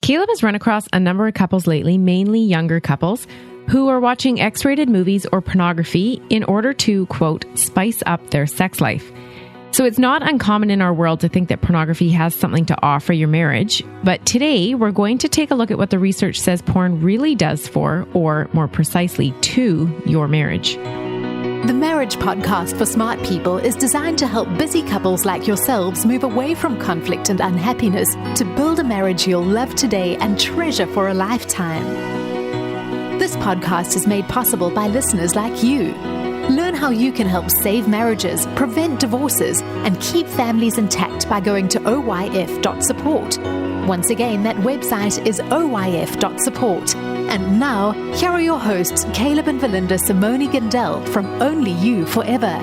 Caleb has run across a number of couples lately, mainly younger couples, who are watching X-rated movies or pornography in order to, quote, spice up their sex life. So it's not uncommon in our world to think that pornography has something to offer your marriage. But today, we're going to take a look at what the research says porn really does for, or more precisely, to your marriage. The Marriage Podcast for Smart People is designed to help busy couples like yourselves move away from conflict and unhappiness to build a marriage you'll love today and treasure for a lifetime. This podcast is made possible by listeners like you. Learn how you can help save marriages, prevent divorces, and keep families intact by going to oyf.support. Once again, that website is oyf.support. And now, here are your hosts, Caleb and Valinda Simone Gandel from Only You Forever.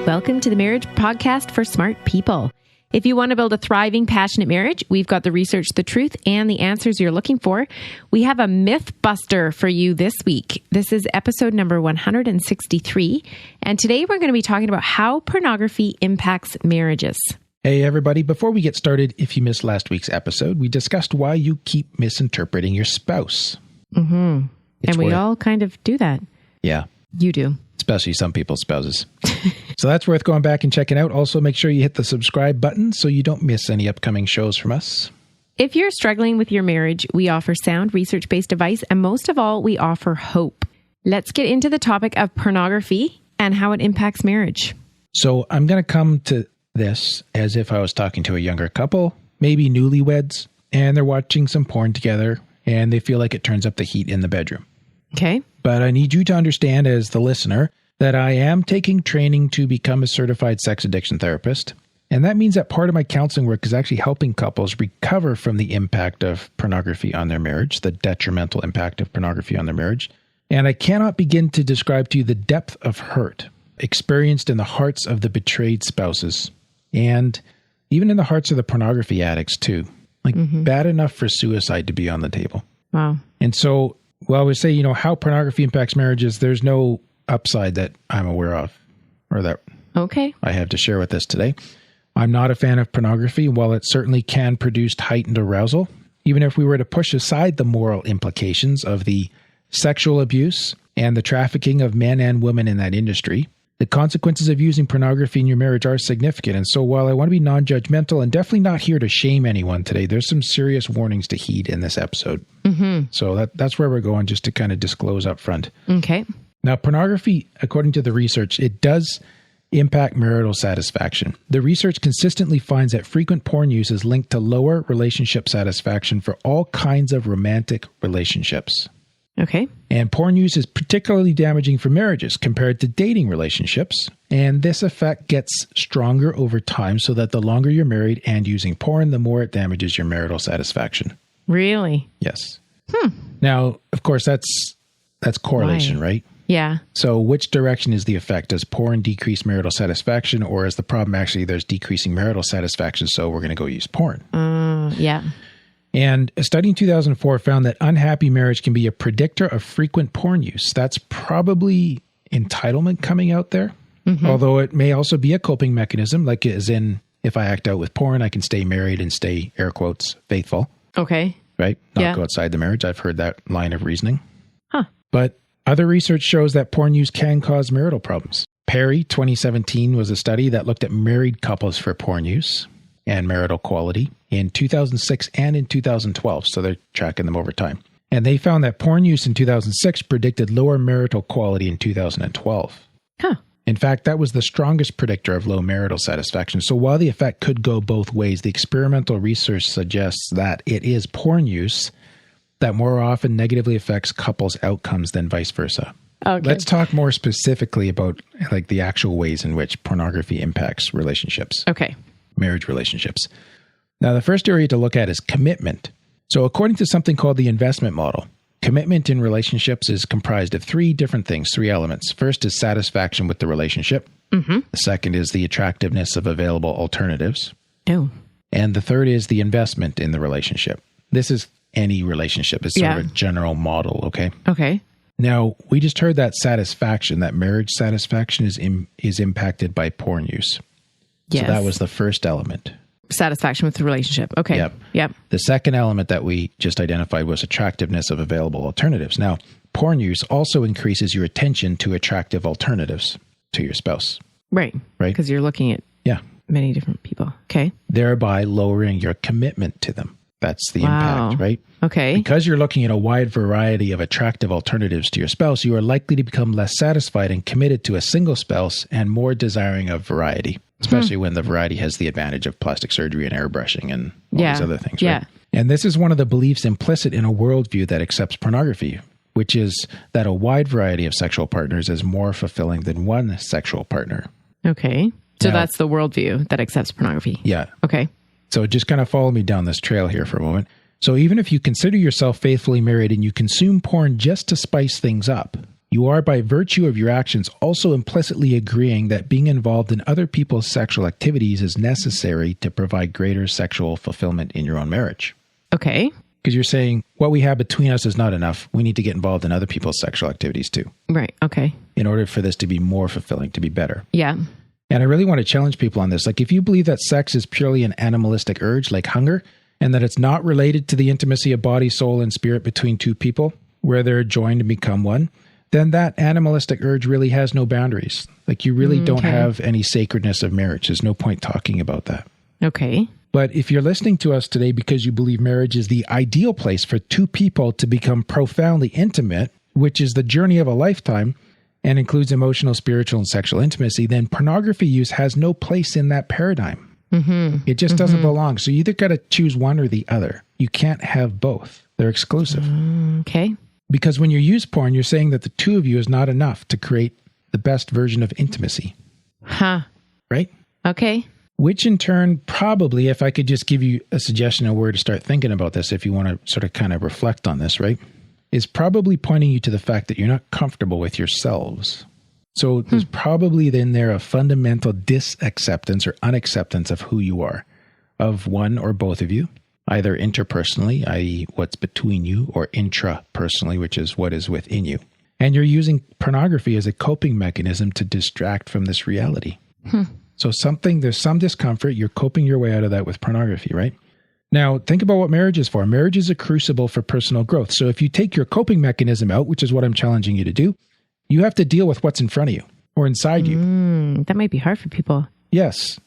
Welcome to the Marriage Podcast for Smart People. If you want to build a thriving, passionate marriage, we've got the research, the truth, and the answers you're looking for. We have a myth buster for you this week. This is episode number 163. And today we're going to be talking about how pornography impacts marriages. Hey, everybody. Before we get started, if you missed last week's episode, we discussed why you keep misinterpreting your spouse. Mm-hmm. And we all kind of do that. Yeah. You do. Especially some people's spouses. So that's worth going back and checking out. Also, make sure you hit the subscribe button so you don't miss any upcoming shows from us. If you're struggling with your marriage, we offer sound research-based advice, and most of all, we offer hope. Let's get into the topic of pornography and how it impacts marriage. So I'm going to come to this as if I was talking to a younger couple, maybe newlyweds, and they're watching some porn together, and they feel like it turns up the heat in the bedroom. Okay. But I need you to understand as the listener that I am taking training to become a certified sex addiction therapist. And that means that part of my counseling work is actually helping couples recover from the impact of pornography on their marriage, the detrimental impact of pornography on their marriage. And I cannot begin to describe to you the depth of hurt experienced in the hearts of the betrayed spouses and even in the hearts of the pornography addicts too. Bad enough for suicide to be on the table. Wow. And so, well, we say, how pornography impacts marriages, there's no upside that I'm aware of or that I have to share with us today. I'm not a fan of pornography. While it certainly can produce heightened arousal, even if we were to push aside the moral implications of the sexual abuse and the trafficking of men and women in that industry, the consequences of using pornography in your marriage are significant. And so while I want to be non-judgmental and definitely not here to shame anyone today, there's some serious warnings to heed in this episode. Mm-hmm. So that's where we're going, just to kind of disclose up front. Okay. Now, pornography, according to the research, it does impact marital satisfaction. The research consistently finds that frequent porn use is linked to lower relationship satisfaction for all kinds of romantic relationships. Okay. And porn use is particularly damaging for marriages compared to dating relationships. And this effect gets stronger over time, so that the longer you're married and using porn, the more it damages your marital satisfaction. Really? Yes. Now, of course, that's correlation, right? Yeah. So which direction is the effect? Does porn decrease marital satisfaction, or is the problem actually there's decreasing marital satisfaction, so we're going to go use porn? Yeah. And a study in 2004 found that unhappy marriage can be a predictor of frequent porn use. That's probably entitlement coming out there, although it may also be a coping mechanism, like as in, if I act out with porn, I can stay married and stay, air quotes, faithful. Okay. Right? Not go outside the marriage. I've heard that line of reasoning. Huh. But other research shows that porn use can cause marital problems. Perry, 2017, was a study that looked at married couples for porn use and marital quality in 2006 and in 2012. So they're tracking them over time. And they found that porn use in 2006 predicted lower marital quality in 2012. Huh. In fact, that was the strongest predictor of low marital satisfaction. So while the effect could go both ways, the experimental research suggests that it is porn use that more often negatively affects couples' outcomes than vice versa. Okay. Let's talk more specifically about like the actual ways in which pornography impacts relationships. Okay. Marriage relationships. Now, the first area to look at is commitment. So according to something called the investment model, commitment in relationships is comprised of three different things, three elements. First is satisfaction with the relationship. The second is the attractiveness of available alternatives. Oh. And the third is the investment in the relationship. This is any relationship. It's sort of a general model, okay? Okay. Now, we just heard that satisfaction, that marriage satisfaction is impacted by porn use. Yes. So that was the first element. Satisfaction with the relationship. Okay. Yep. The second element that we just identified was attractiveness of available alternatives. Now, porn use also increases your attention to attractive alternatives to your spouse. Right. Right. Because you're looking at many different people. Okay. Thereby lowering your commitment to them. That's the impact, right? Okay. Because you're looking at a wide variety of attractive alternatives to your spouse, you are likely to become less satisfied and committed to a single spouse and more desiring of variety, especially when the variety has the advantage of plastic surgery and airbrushing and all these other things, right? And this is one of the beliefs implicit in a worldview that accepts pornography, which is that a wide variety of sexual partners is more fulfilling than one sexual partner. Okay. So that's the worldview that accepts pornography. Yeah. Okay. So just kind of follow me down this trail here for a moment. So even if you consider yourself faithfully married and you consume porn just to spice things up, you are by virtue of your actions also implicitly agreeing that being involved in other people's sexual activities is necessary to provide greater sexual fulfillment in your own marriage. Okay. Because you're saying what we have between us is not enough. We need to get involved in other people's sexual activities too. Right. Okay. In order for this to be more fulfilling, to be better. Yeah. And I really want to challenge people on this. Like, if you believe that sex is purely an animalistic urge, like hunger, and that it's not related to the intimacy of body, soul, and spirit between two people, where they're joined and become one, then that animalistic urge really has no boundaries. Like, you really don't have any sacredness of marriage. There's no point talking about that. Okay. But if you're listening to us today because you believe marriage is the ideal place for two people to become profoundly intimate, which is the journey of a lifetime, and includes emotional, spiritual, and sexual intimacy, then pornography use has no place in that paradigm. Mm-hmm. It just doesn't belong. So you either got to choose one or the other. You can't have both. They're exclusive. Okay. Because when you use porn, you're saying that the two of you is not enough to create the best version of intimacy. Huh. Right? Okay. Which in turn, probably, if I could just give you a suggestion of where to start thinking about this, if you want to sort of kind of reflect on this, right? Is probably pointing you to the fact that you're not comfortable with yourselves. So there's probably in there a fundamental disacceptance or unacceptance of who you are, of one or both of you, either interpersonally, i.e. what's between you, or intrapersonally, which is what is within you. And you're using pornography as a coping mechanism to distract from this reality. So there's some discomfort. You're coping your way out of that with pornography, right? Now, think about what marriage is for. Marriage is a crucible for personal growth. So if you take your coping mechanism out, which is what I'm challenging you to do, you have to deal with what's in front of you or inside you. That might be hard for people. Yes.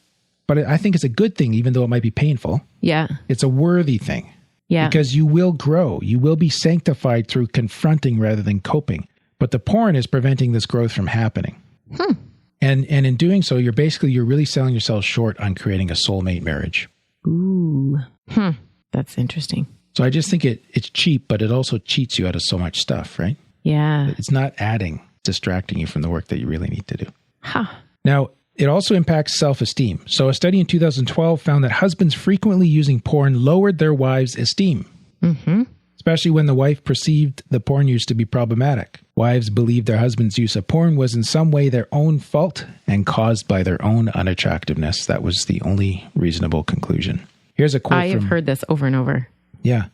But I think it's a good thing, even though it might be painful. Yeah. It's a worthy thing. Yeah. Because you will grow. You will be sanctified through confronting rather than coping. But the porn is preventing this growth from happening. And in doing so, you're really selling yourself short on creating a soulmate marriage. Ooh. That's interesting. So I just think it's cheap, but it also cheats you out of so much stuff, right? Yeah. It's not adding, distracting you from the work that you really need to do. Huh. Now, it also impacts self-esteem. So a study in 2012 found that husbands frequently using porn lowered their wives' esteem, especially when the wife perceived the porn use to be problematic. Wives believed their husband's use of porn was in some way their own fault and caused by their own unattractiveness. That was the only reasonable conclusion. Here's a quote I have heard this over and over. Yeah.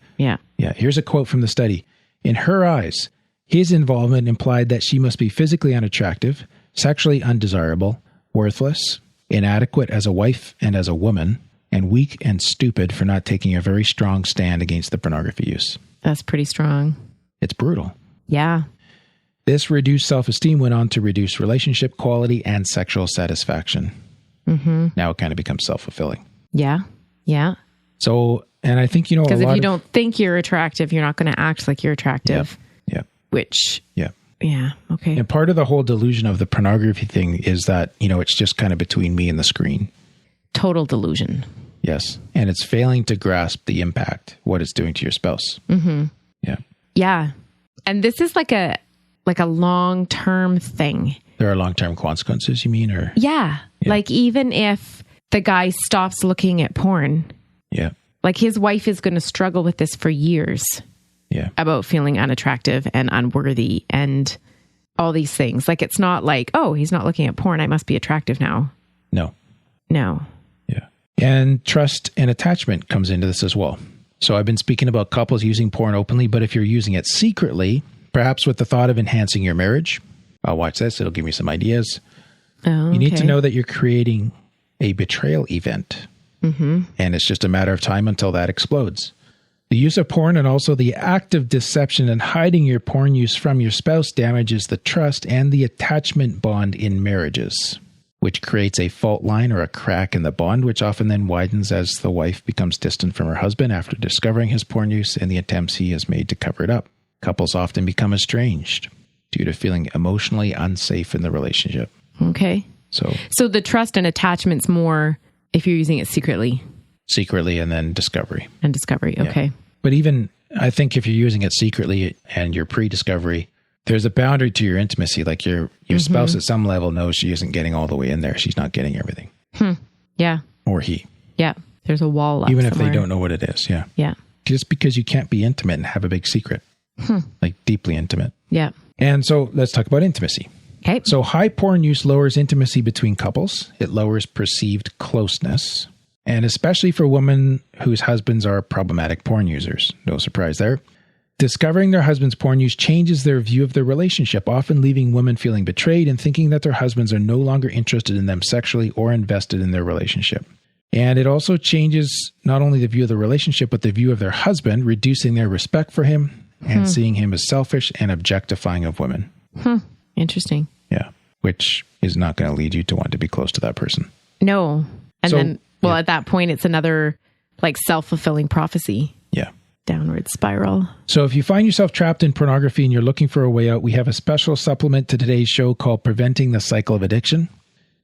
Here's a quote from the study. In her eyes, his involvement implied that she must be physically unattractive, sexually undesirable, worthless, inadequate as a wife and as a woman, and weak and stupid for not taking a very strong stand against the pornography use. That's pretty strong. It's brutal. Yeah. This reduced self-esteem went on to reduce relationship quality and sexual satisfaction. Now it kind of becomes self-fulfilling. Yeah. Yeah. So, and I think, because if you don't think you're attractive, you're not going to act like you're attractive. Yep. Which. Yeah. Yeah. Okay. And part of the whole delusion of the pornography thing is that, it's just kind of between me and the screen. Total delusion. Yes. And it's failing to grasp the impact, what it's doing to your spouse. Yeah. Yeah. And this is like a long-term thing. There are long-term consequences, you mean? Or yeah. Like even if the guy stops looking at porn. Yeah. Like his wife is going to struggle with this for years. Yeah. About feeling unattractive and unworthy and all these things. Like it's not like, oh, he's not looking at porn, I must be attractive now. No. Yeah. And trust and attachment comes into this as well. So I've been speaking about couples using porn openly, but if you're using it secretly, perhaps with the thought of enhancing your marriage, I'll watch this, it'll give me some ideas. Oh, you need to know that you're creating a betrayal event. And it's just a matter of time until that explodes. The use of porn and also the act of deception and hiding your porn use from your spouse damages the trust and the attachment bond in marriages, which creates a fault line or a crack in the bond, which often then widens as the wife becomes distant from her husband after discovering his porn use and the attempts he has made to cover it up. Couples often become estranged due to feeling emotionally unsafe in the relationship. Okay. So the trust and attachment's more if you're using it secretly. Secretly and then discovery. And discovery, okay. Yeah. But even, I think if you're using it secretly and you're pre-discovery, there's a boundary to your intimacy. Like your spouse at some level knows she isn't getting all the way in there. She's not getting everything. Yeah. Or he. Yeah. There's a wall up even somewhere. If they don't know what it is. Yeah. Yeah. Just because you can't be intimate and have a big secret. Like deeply intimate. Yeah. And so let's talk about intimacy. Okay. So high porn use lowers intimacy between couples. It lowers perceived closeness. And especially for women whose husbands are problematic porn users. No surprise there. Discovering their husband's porn use changes their view of their relationship, often leaving women feeling betrayed and thinking that their husbands are no longer interested in them sexually or invested in their relationship. And it also changes not only the view of the relationship, but the view of their husband, reducing their respect for him and seeing him as selfish and objectifying of women. Interesting. Yeah. Which is not going to lead you to want to be close to that person. No. And then, at that point, it's another like self-fulfilling prophecy. Yeah. Downward spiral. So if you find yourself trapped in pornography and you're looking for a way out, we have a special supplement to today's show called Preventing the Cycle of Addiction.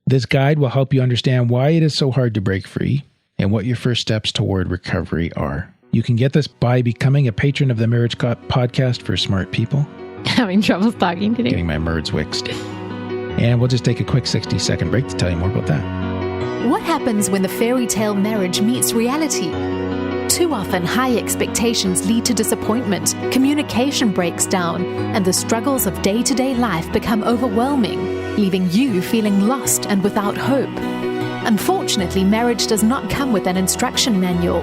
This guide will help you understand why it is so hard to break free and what your first steps toward recovery are. You can get this by becoming a patron of the Marriage Podcast for smart people. Having trouble talking today. Getting my words wixed. And we'll just take a quick 60-second break to tell you more about that. What happens when the fairy tale marriage meets reality? Too often, high expectations lead to disappointment, communication breaks down, and the struggles of day-to-day life become overwhelming, leaving you feeling lost and without hope. Unfortunately, marriage does not come with an instruction manual.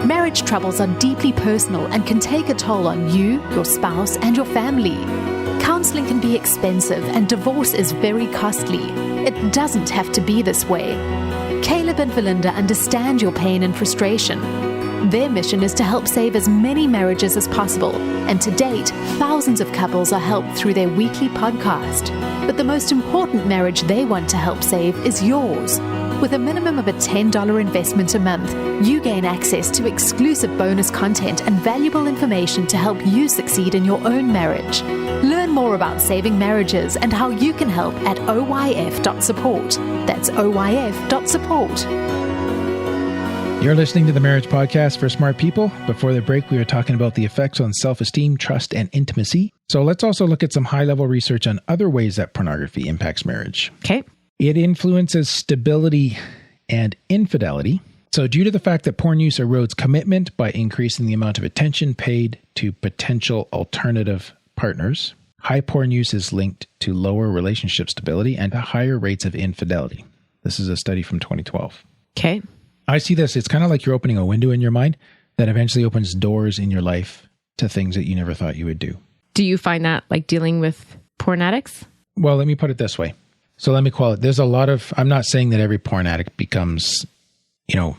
Marriage troubles are deeply personal and can take a toll on you, your spouse, and your family. Counseling can be expensive and divorce is very costly. It doesn't have to be this way. Caleb and Valinda understand your pain and frustration. Their mission is to help save as many marriages as possible, and to date, thousands of couples are helped through their weekly podcast. But the most important marriage they want to help save is yours. With a minimum of a $10 investment a month, you gain access to exclusive bonus content and valuable information to help you succeed in your own marriage. Learn more about saving marriages and how you can help at oyf.support. That's oyf.support. You're listening to the Marriage Podcast for smart people. Before the break, we were talking about the effects on self-esteem, trust, and intimacy. So let's also look at some high-level research on other ways that pornography impacts marriage. Okay. It influences stability and infidelity. So due to the fact that porn use erodes commitment by increasing the amount of attention paid to potential alternative partners, high porn use is linked to lower relationship stability and higher rates of infidelity. This is a study from 2012. Okay. I see this, it's kind of like you're opening a window in your mind that eventually opens doors in your life to things that you never thought you would do. Do you find that like dealing with porn addicts? Well, let me put it this way. So let me call it, there's a lot of, I'm not saying that every porn addict becomes, I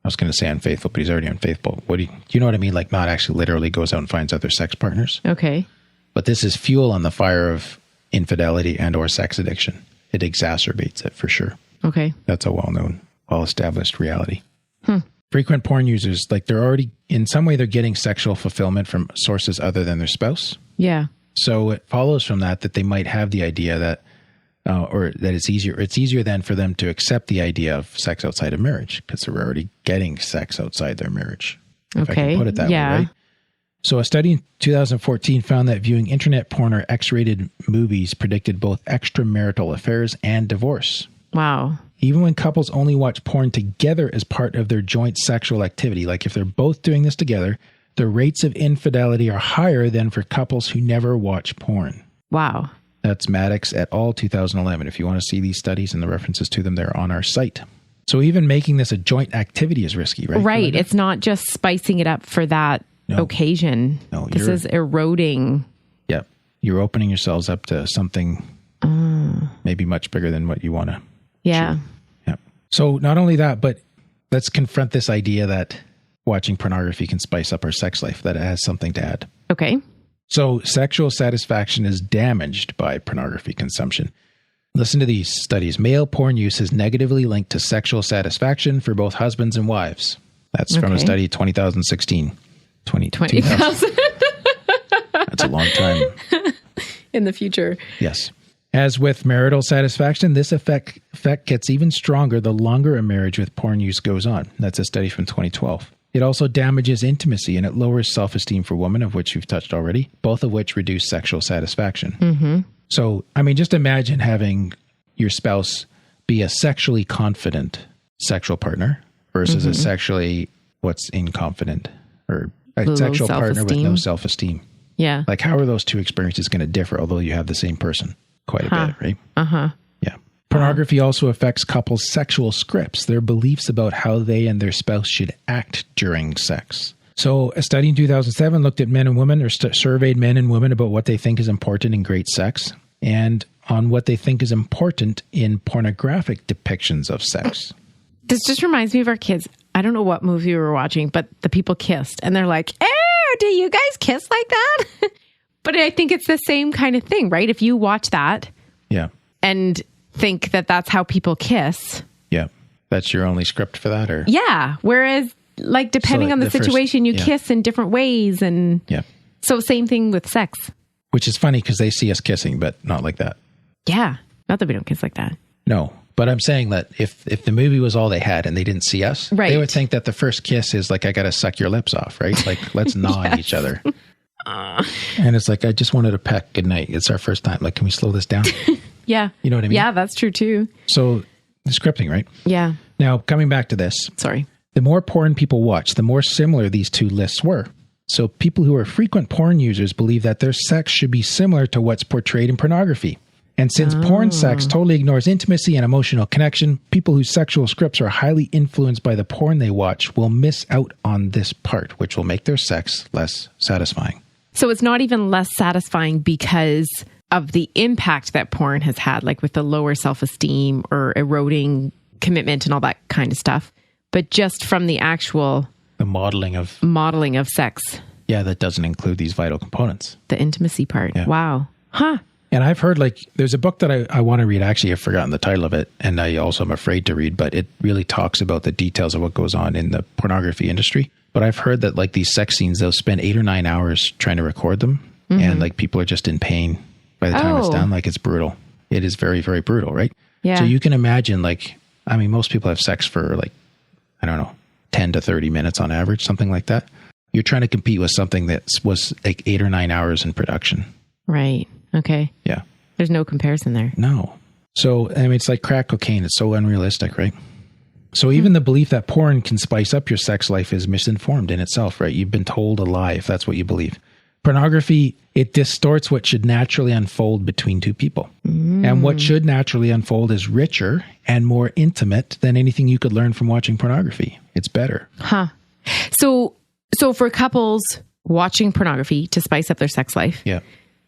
was going to say unfaithful, but he's already unfaithful. Do you know what I mean? Like not actually literally goes out and finds other sex partners. Okay. But this is fuel on the fire of infidelity and or sex addiction. It exacerbates it for sure. Okay. That's a well-known, well-established reality. Frequent porn users, like they're already, in some way, they're getting sexual fulfillment from sources other than their spouse. Yeah. So it follows from that they might have the idea that, or that it's easier then for them to accept the idea of sex outside of marriage because they're already getting sex outside their marriage. If I can put it that way, right? So a study in 2014 found that viewing internet porn or X-rated movies predicted both extramarital affairs and divorce. Wow. Even when couples only watch porn together as part of their joint sexual activity, like if they're both doing this together, the rates of infidelity are higher than for couples who never watch porn. Wow. That's Maddox et al. 2011. If you want to see these studies and the references to them, they're on our site. So even making this a joint activity is risky, right? Right. It's not just spicing it up for that occasion. No, this is eroding. Yep. You're opening yourselves up to something maybe much bigger than what you want to. Yeah. Yep. So not only that, but let's confront this idea that watching pornography can spice up our sex life, that it has something to add. Okay. So sexual satisfaction is damaged by pornography consumption. Listen to these studies. Male porn use is negatively linked to sexual satisfaction for both husbands and wives. That's from a study 2016. 20,000. That's a long time. In the future. Yes. As with marital satisfaction, this effect gets even stronger the longer a marriage with porn use goes on. That's a study from 2012. It also damages intimacy and it lowers self-esteem for women, of which we've touched already, both of which reduce sexual satisfaction. Mm-hmm. So, I mean, just imagine having your spouse be a sexually confident sexual partner versus a sexually inconfident or a sexual partner with no self-esteem. Yeah. Like, how are those two experiences going to differ, although you have the same person? Quite a bit, right? Uh-huh. Yeah. Pornography also affects couples' sexual scripts, their beliefs about how they and their spouse should act during sex. So a study in 2007 looked at men and women, or surveyed men and women about what they think is important in great sex and on what they think is important in pornographic depictions of sex. This just reminds me of our kids. I don't know what movie we were watching, but the people kissed and they're like, do you guys kiss like that? But I think it's the same kind of thing, right? If you watch that and think that that's how people kiss. Yeah. That's your only script for that? Or yeah. Whereas like depending on the situation, you kiss in different ways. And so same thing with sex. Which is funny because they see us kissing, but not like that. Yeah. Not that we don't kiss like that. No. But I'm saying that if the movie was all they had and they didn't see us, they would think that the first kiss is like, I got to suck your lips off, right? Like, let's gnaw at each other. And it's like, I just wanted to peck. Good night. It's our first time. Like, can we slow this down? Yeah. You know what I mean? Yeah, that's true too. So the scripting, right? Yeah. Now, coming back to this. Sorry. The more porn people watch, the more similar these two lists were. So people who are frequent porn users believe that their sex should be similar to what's portrayed in pornography. And since porn sex totally ignores intimacy and emotional connection, people whose sexual scripts are highly influenced by the porn they watch will miss out on this part, which will make their sex less satisfying. So it's not even less satisfying because of the impact that porn has had, like with the lower self-esteem or eroding commitment and all that kind of stuff, but just from the actual... The modeling of sex. Yeah, that doesn't include these vital components. The intimacy part. Yeah. Wow. Huh. And I've heard, like, there's a book that I want to read. Actually, I've forgotten the title of it, and I also am afraid to read, but it really talks about the details of what goes on in the pornography industry. But I've heard that, like, these sex scenes, they'll spend 8 or 9 hours trying to record them, and, like, people are just in pain by the time it's done. Like, it's brutal. It is very, very brutal, right? Yeah. So you can imagine, like, I mean, most people have sex for, like, I don't know, 10 to 30 minutes on average, something like that. You're trying to compete with something that was, like, 8 or 9 hours in production. Right. Okay. Yeah. There's no comparison there. No. So, I mean, it's like crack cocaine. It's so unrealistic, right? So even the belief that porn can spice up your sex life is misinformed in itself, right? You've been told a lie if that's what you believe. Pornography, it distorts what should naturally unfold between two people. And what should naturally unfold is richer and more intimate than anything you could learn from watching pornography. It's better. Huh. So for couples watching pornography to spice up their sex life,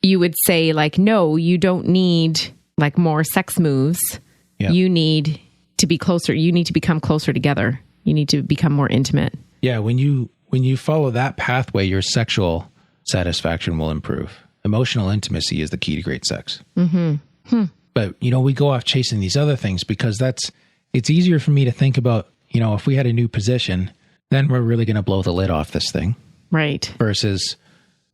you would say, like, no, you don't need like more sex moves. You need to be closer. You need to become closer together. You need to become more intimate. Yeah. When you follow that pathway, your sexual satisfaction will improve. Emotional intimacy is the key to great sex. But, you know, we go off chasing these other things because it's easier for me to think about, you know, if we had a new position, then we're really going to blow the lid off this thing. Right. Versus,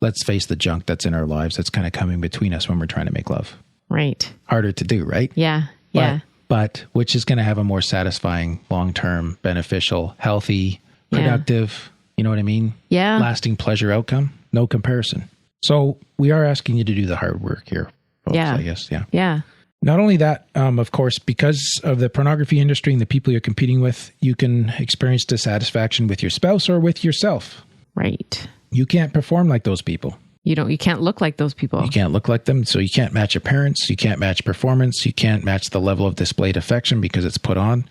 let's face the junk that's in our lives that's kind of coming between us when we're trying to make love. Right. Harder to do, right? Yeah. Yeah. But which is going to have a more satisfying, long-term, beneficial, healthy, productive, you know what I mean? Yeah. Lasting pleasure outcome. No comparison. So we are asking you to do the hard work here, folks, I guess. Yeah. Yeah. Not only that, of course, because of the pornography industry and the people you're competing with, you can experience dissatisfaction with your spouse or with yourself. Right. You can't perform like those people. You can't look like those people. You can't look like them. So you can't match appearance. You can't match performance. You can't match the level of displayed affection because it's put on.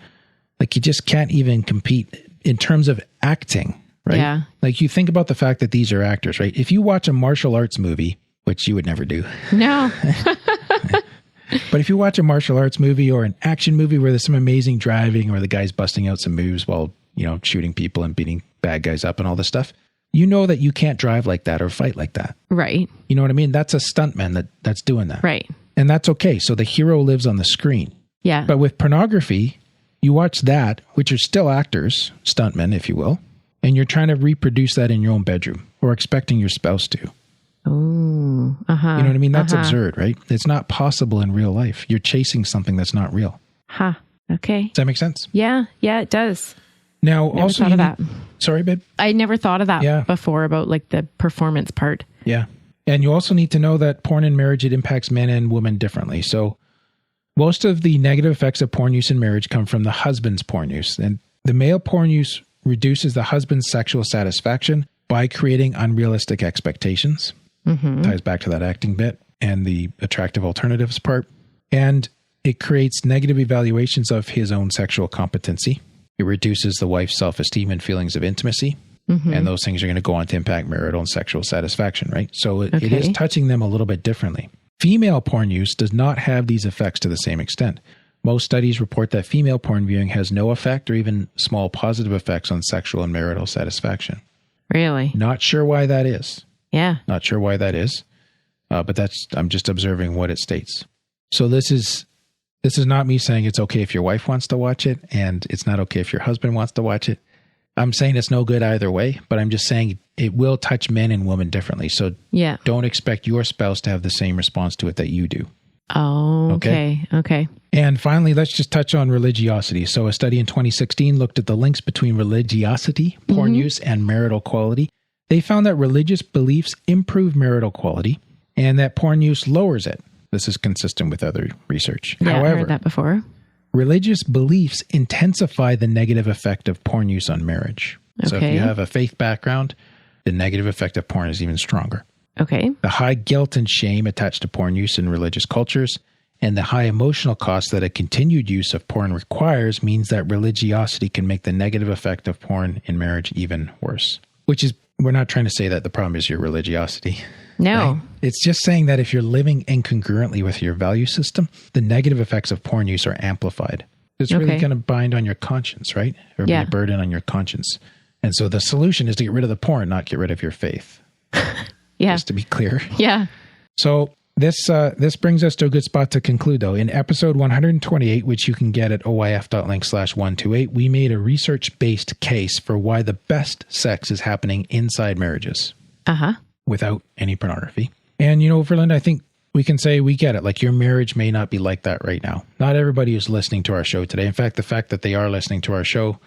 Like, you just can't even compete in terms of acting, right? Yeah. Like, you think about the fact that these are actors, right? If you watch a martial arts movie, which you would never do. No. But if you watch a martial arts movie or an action movie where there's some amazing driving or the guy's busting out some moves while, shooting people and beating bad guys up and all this stuff, you know that you can't drive like that or fight like that. Right. You know what I mean? That's a stuntman that's doing that. Right. And that's okay. So the hero lives on the screen. Yeah. But with pornography, you watch that, which are still actors, stuntmen, if you will, and you're trying to reproduce that in your own bedroom or expecting your spouse to. Oh, You know what I mean? That's absurd, right? It's not possible in real life. You're chasing something that's not real. Huh. Okay. Does that make sense? Yeah. Yeah, it does. Now, Never also, thought of that. Sorry, babe. I never thought of that before about like the performance part. Yeah. And you also need to know that porn in marriage, it impacts men and women differently. So most of the negative effects of porn use in marriage come from the husband's porn use. And the male porn use reduces the husband's sexual satisfaction by creating unrealistic expectations. Mm-hmm. Ties back to that acting bit and the attractive alternatives part. And it creates negative evaluations of his own sexual competency. It reduces the wife's self-esteem and feelings of intimacy. Mm-hmm. And those things are going to go on to impact marital and sexual satisfaction, right? So it is touching them a little bit differently. Female porn use does not have these effects to the same extent. Most studies report that female porn viewing has no effect or even small positive effects on sexual and marital satisfaction. Really? Not sure why that is. Yeah. Not sure why that is. But I'm just observing what it states. So this is not me saying it's okay if your wife wants to watch it and it's not okay if your husband wants to watch it. I'm saying it's no good either way, but I'm just saying it will touch men and women differently. So don't expect your spouse to have the same response to it that you do. Oh, okay. And finally, let's just touch on religiosity. So a study in 2016 looked at the links between religiosity, porn use, and marital quality. They found that religious beliefs improve marital quality and that porn use lowers it. This is consistent with other research. Yeah, However, I heard that before. Religious beliefs intensify the negative effect of porn use on marriage. So if you have a faith background, the negative effect of porn is even stronger. Okay. The high guilt and shame attached to porn use in religious cultures and the high emotional cost that a continued use of porn requires means that religiosity can make the negative effect of porn in marriage even worse. Which is, we're not trying to say that the problem is your religiosity. No. Right? It's just saying that if you're living incongruently with your value system, the negative effects of porn use are amplified. It's really going to bind on your conscience, right? Or be a burden on your conscience. And so the solution is to get rid of the porn, not get rid of your faith. Just to be clear. Yeah. So this brings us to a good spot to conclude, though. In episode 128, which you can get at oyf.link/128, we made a research-based case for why the best sex is happening inside marriages. Without any pornography. And, Verlinda, I think we can say we get it. Like, your marriage may not be like that right now. Not everybody who's listening to our show today. In fact, the fact that they are listening to our show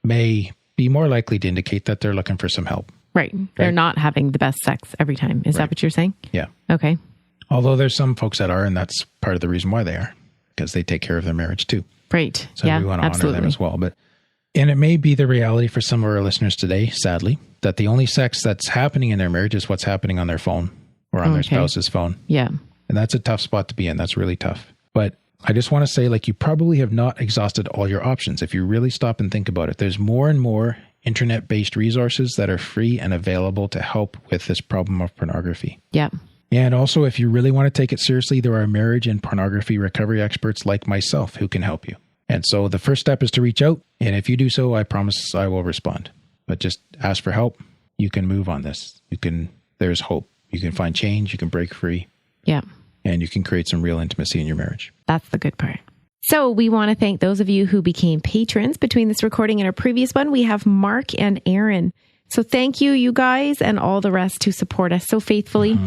may be more likely to indicate that they're looking for some help. Right. They're not having the best sex every time. Is that what you're saying? Yeah. Okay. Although there's some folks that are, and that's part of the reason why they are, because they take care of their marriage too. Right. So we want to honor them as well. And it may be the reality for some of our listeners today, sadly, that the only sex that's happening in their marriage is what's happening on their phone or on their spouse's phone. Yeah. And that's a tough spot to be in. That's really tough. But I just want to say, you probably have not exhausted all your options. If you really stop and think about it, there's more and more internet-based resources that are free and available to help with this problem of pornography. Yeah. And also, if you really want to take it seriously, there are marriage and pornography recovery experts like myself who can help you. And so the first step is to reach out. And if you do so, I promise I will respond. But just ask for help. You can move on this. There's hope. You can find change. You can break free. Yeah. And you can create some real intimacy in your marriage. That's the good part. So we want to thank those of you who became patrons between this recording and our previous one. We have Mark and Aaron. So thank you, you guys, and all the rest who support us so faithfully.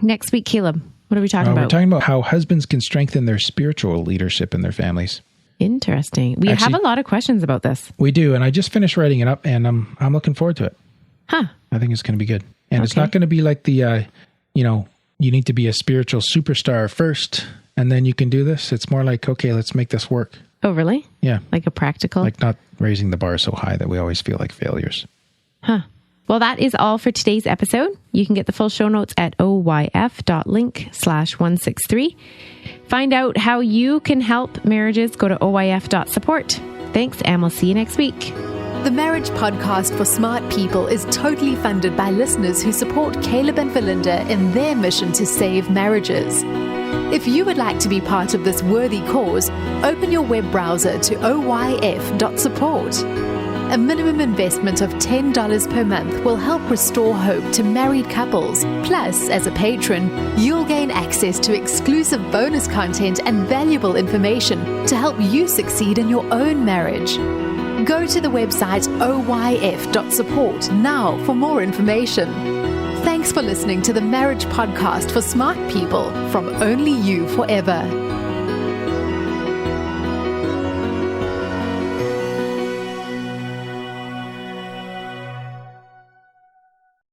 Next week, Caleb, what are we talking about? We're talking about how husbands can strengthen their spiritual leadership in their families. Interesting. We have a lot of questions about this. We do. And I just finished writing it up and I'm looking forward to it. Huh. I think it's going to be good. And it's not going to be like the, you need to be a spiritual superstar first and then you can do this. It's more like, okay, let's make this work. Oh, really? Yeah. Like a practical? Like not raising the bar so high that we always feel like failures. Huh. Well, that is all for today's episode. You can get the full show notes at oyf.link/163. Find out how you can help marriages. Go to oyf.support. Thanks, and we'll see you next week. The Marriage Podcast for Smart People is totally funded by listeners who support Caleb and Valinda in their mission to save marriages. If you would like to be part of this worthy cause, open your web browser to oyf.support. A minimum investment of $10 per month will help restore hope to married couples. Plus, as a patron, you'll gain access to exclusive bonus content and valuable information to help you succeed in your own marriage. Go to the website oyf.support now for more information. Thanks for listening to the Marriage Podcast for Smart People from Only You Forever.